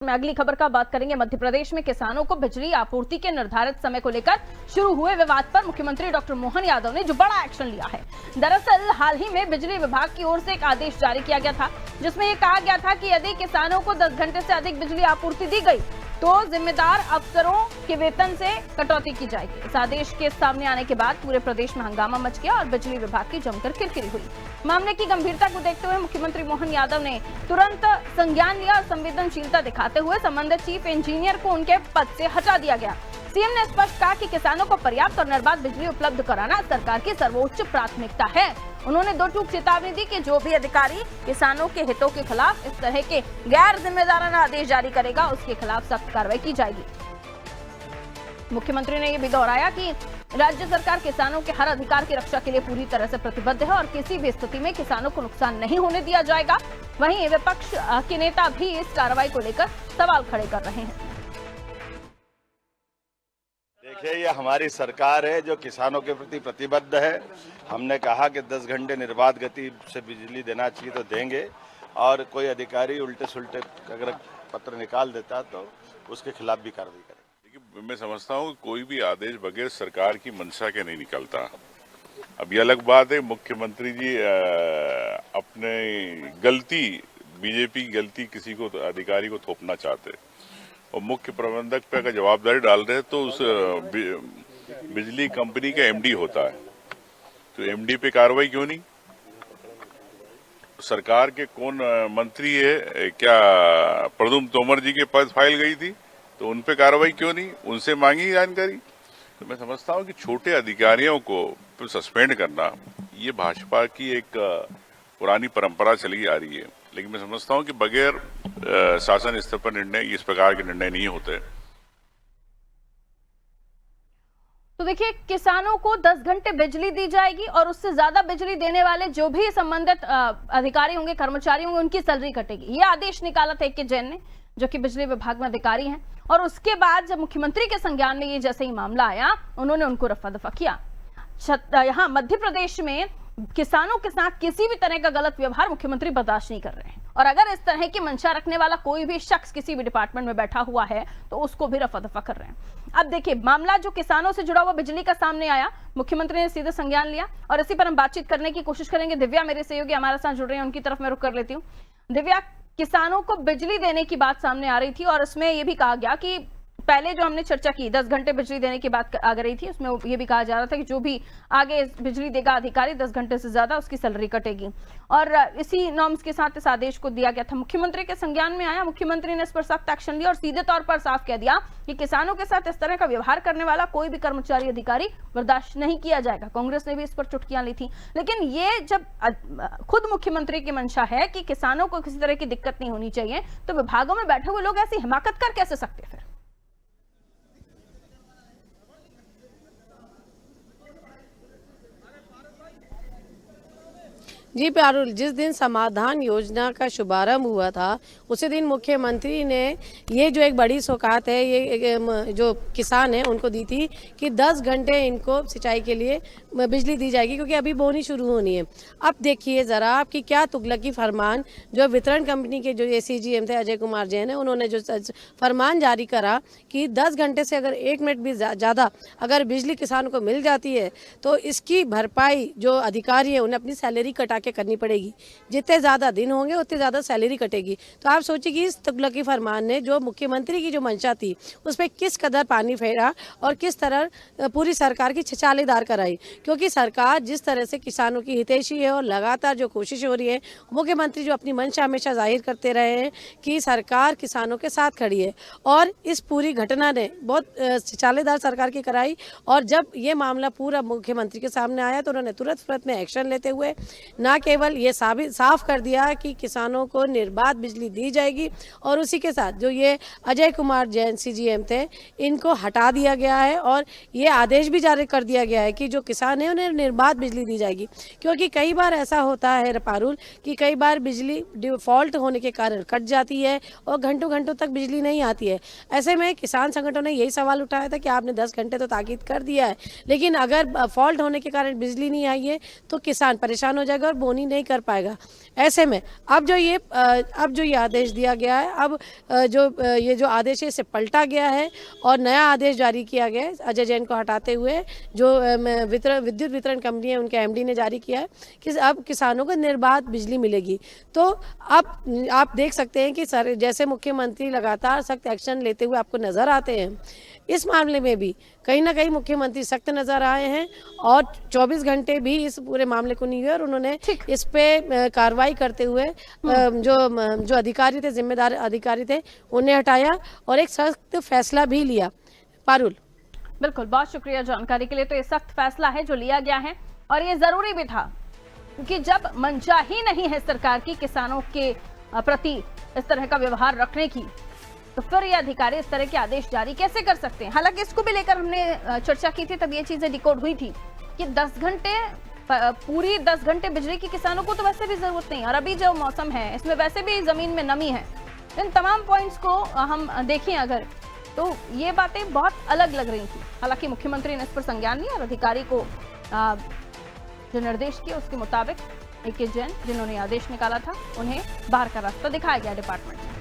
में अगली खबर का बात करेंगे। मध्य प्रदेश में किसानों को बिजली आपूर्ति के निर्धारित समय को लेकर शुरू हुए विवाद पर मुख्यमंत्री डॉक्टर मोहन यादव ने जो बड़ा एक्शन लिया है। दरअसल हाल ही में बिजली विभाग की ओर से एक आदेश जारी किया गया था, जिसमें यह कहा गया था कि यदि किसानों को 10 घंटे से अधिक बिजली आपूर्ति दी गई तो जिम्मेदार अफसरों के वेतन से कटौती की जाएगी। इस आदेश के सामने आने के बाद पूरे प्रदेश में हंगामा मच गया और बिजली विभाग की जमकर किरकिरी हुई। मामले की गंभीरता को देखते हुए मुख्यमंत्री मोहन यादव ने तुरंत संज्ञान लिया और संवेदनशीलता दिखाते हुए संबंधित चीफ इंजीनियर को उनके पद से हटा दिया गया। सीएम ने स्पष्ट कहा कि किसानों को पर्याप्त और निर्बाध बिजली उपलब्ध कराना सरकार की सर्वोच्च प्राथमिकता है। उन्होंने दो टूक चेतावनी दी कि जो भी अधिकारी किसानों के हितों के खिलाफ इस तरह के गैर जिम्मेदाराना आदेश जारी करेगा उसके खिलाफ सख्त कार्रवाई की जाएगी। मुख्यमंत्री ने यह भी दोहराया कि राज्य सरकार किसानों के हर अधिकार की रक्षा के लिए पूरी तरह से प्रतिबद्ध है और किसी भी स्थिति में किसानों को नुकसान नहीं होने दिया जाएगा। वहीं विपक्ष के नेता भी इस कार्रवाई को लेकर सवाल खड़े कर रहे हैं। देखिए, ये हमारी सरकार है जो किसानों के प्रति प्रतिबद्ध है। हमने कहा कि 10 घंटे निर्बाध गति से बिजली देना चाहिए तो देंगे, और कोई अधिकारी उल्टे सुल्टे अगर पत्र निकाल देता तो उसके खिलाफ भी कार्रवाई करें। देखिए, मैं समझता हूँ कोई भी आदेश बगैर सरकार की मंशा के नहीं निकलता। अब ये अलग बात है, मुख्यमंत्री जी अपने गलती, बीजेपी की गलती किसी को अधिकारी को थोपना चाहते और मुख्य प्रबंधक पे अगर जवाबदारी डाल रहे तो उस बिजली कंपनी का एमडी होता है, तो एमडी पे कार्रवाई क्यों नहीं? सरकार के कौन मंत्री है, क्या प्रद्युम्न तोमर जी के पास फाइल गई थी तो उन पे कार्रवाई क्यों नहीं? उनसे मांगी जानकारी। तो मैं समझता हूँ कि छोटे अधिकारियों को सस्पेंड करना ये भाजपा की एक पुरानी परंपरा चली आ रही है, लेकिन मैं समझता हूँ कि बगैर शासन स्तर पर निर्णय इस प्रकार के निर्णय नहीं होते। तो देखिए, किसानों को 10 घंटे बिजली दी जाएगी और उससे ज्यादा बिजली देने वाले जो भी संबंधित अधिकारी होंगे, कर्मचारी होंगे, उनकी सैलरी कटेगी। ये आदेश निकाला था के जैन ने, जो कि बिजली विभाग में अधिकारी हैं। और उसके बाद जब मुख्यमंत्री के संज्ञान में ये जैसे ही मामला आया, उन्होंने उनको रफा दफा किया। यहाँ मध्य प्रदेश में किसानों के साथ किसी भी तरह का गलत व्यवहार मुख्यमंत्री बर्दाश्त नहीं कर रहे हैं, और अगर इस तरह की मंशा रखने वाला कोई भी शख्स किसी भी डिपार्टमेंट में बैठा हुआ है तो उसको भी रफा दफा कर रहे हैं। अब देखिए, मामला जो किसानों से जुड़ा हुआ बिजली का सामने आया, मुख्यमंत्री ने सीधे संज्ञान लिया और इसी पर हम बातचीत करने की कोशिश करेंगे। दिव्या मेरे सहयोगी हमारे साथ जुड़ रहे हैं, उनकी तरफ मैं रुख कर लेती हूँ। दिव्या, किसानों को बिजली देने की बात सामने आ रही थी और इसमें यह भी कहा गया कि पहले जो हमने चर्चा की 10 घंटे बिजली देने की बात आ रही थी, उसमें ये भी कहा जा रहा था कि जो भी आगे बिजली देगा अधिकारी 10 घंटे से ज्यादा उसकी सैलरी कटेगी, और इसी नॉर्म्स के साथ इस आदेश को दिया गया था। मुख्यमंत्री के संज्ञान में आया, मुख्यमंत्री ने इस पर सख्त एक्शन लिया और सीधे तौर पर साफ कह दिया कि किसानों के साथ इस तरह का व्यवहार करने वाला कोई भी कर्मचारी अधिकारी बर्दाश्त नहीं किया जाएगा। कांग्रेस ने भी इस पर चुटकियां ली थी, लेकिन ये जब खुद मुख्यमंत्री की मंशा है कि किसानों को किसी तरह की दिक्कत नहीं होनी चाहिए, तो विभागों में बैठे हुए लोग ऐसी हिमाकत कर कैसे सकते फिर? जी पारुल, जिस दिन समाधान योजना का शुभारंभ हुआ था उसी दिन मुख्यमंत्री ने ये जो एक बड़ी सौगात है ये जो किसान है उनको दी थी कि 10 घंटे इनको सिंचाई के लिए बिजली दी जाएगी, क्योंकि अभी बोनी शुरू होनी है। अब देखिए ज़रा आपकी क्या तुगलकी फरमान जो वितरण कंपनी के जो ACGM थे अजय कुमार जैन है, उन्होंने जो फरमान जारी करा कि 10 घंटे से अगर 1 मिनट भी ज़्यादा अगर बिजली किसानों को मिल जाती है तो इसकी भरपाई जो अधिकारी है उन्हें अपनी सैलरी कटा के करनी पड़ेगी। जितने ज़्यादा दिन होंगे उतनी ज़्यादा सैलरी कटेगी। तो आप सोचिए कि इस तुगलकी फरमान ने जो मुख्यमंत्री की जो मंशा थी उस पर किस कदर पानी फेरा और किस तरह पूरी सरकार की छिछालेदार कराई, क्योंकि सरकार जिस तरह से किसानों की हितैषी है और लगातार जो कोशिश हो रही है, मुख्यमंत्री जो अपनी मंशा हमेशा जाहिर करते रहे हैं कि सरकार किसानों के साथ खड़ी है, और इस पूरी घटना ने बहुत छिछालेदार सरकार की कराई। और जब ये मामला पूरा मुख्यमंत्री के सामने आया तो उन्होंने तुरंत में एक्शन लेते हुए ना केवल ये साफ कर दिया कि किसानों को निर्बाध बिजली दी जाएगी, और उसी के साथ जो ये अजय कुमार जैन CGM थे इनको हटा दिया गया है, और ये आदेश भी जारी कर दिया गया है कि जो किसान है उन्हें निर्बाध बिजली दी जाएगी। क्योंकि कई बार ऐसा होता है पारुल कि कई बार बिजली डिफॉल्ट होने के कारण कट जाती है और घंटों घंटों तक बिजली नहीं आती है। ऐसे में किसान संगठनों ने यही सवाल उठाया था कि आपने 10 घंटे तो ताकीद कर दिया है, लेकिन अगर फॉल्ट होने के कारण बिजली नहीं आई है तो किसान परेशान हो जाएगा और बोनी नहीं कर पाएगा। ऐसे में अब जो ये आदेश दिया गया है, अब ये जो आदेश है इसे पलटा गया है और नया आदेश जारी किया गया है अजय जैन को हटाते हुए। जो विद्युत वितरण कंपनी है उनके एमडी ने जारी किया है कि अब किसानों को निर्बाध बिजली मिलेगी। तो अब आप देख सकते हैं कि जैसे मुख्यमंत्री लगातार सख्त एक्शन लेते हुए आपको नजर आते हैं, इस मामले में भी कहीं ना कहीं मुख्यमंत्री सख्त नजर आए हैं और 24 घंटे भी इस पूरे मामले को नहीं हुए और उन्होंने इस पे कार्रवाई करते हुए जो अधिकारी थे, जिम्मेदार अधिकारी थे, उन्हें हटाया और एक सख्त फैसला भी लिया। पारुल, बिल्कुल, बहुत शुक्रिया जानकारी के लिए। तो ये सख्त फैसला है जो लिया गया है और ये जरूरी भी था, क्योंकि जब मनचाही नहीं है सरकार की किसानों के प्रति इस तरह का व्यवहार रखने की, तो फिर ये अधिकारी इस तरह के आदेश जारी कैसे कर सकते हैं। हालांकि इसको भी लेकर हमने चर्चा की थी, तब ये चीजें डिकोड हुई थी कि 10 घंटे पूरी 10 घंटे बिजली की किसानों को तो वैसे भी जरूरत नहीं, और अभी जो मौसम है इसमें वैसे भी जमीन में नमी है। इन तमाम पॉइंट्स को हम देखें अगर, तो ये बातें बहुत अलग लग रही थी। हालांकि मुख्यमंत्री ने इस पर संज्ञान लिया और अधिकारी को जो निर्देश किए उसके मुताबिक ए.के. जैन जिन्होंने आदेश निकाला था, उन्हें बाहर का रास्ता दिखाया गया डिपार्टमेंट।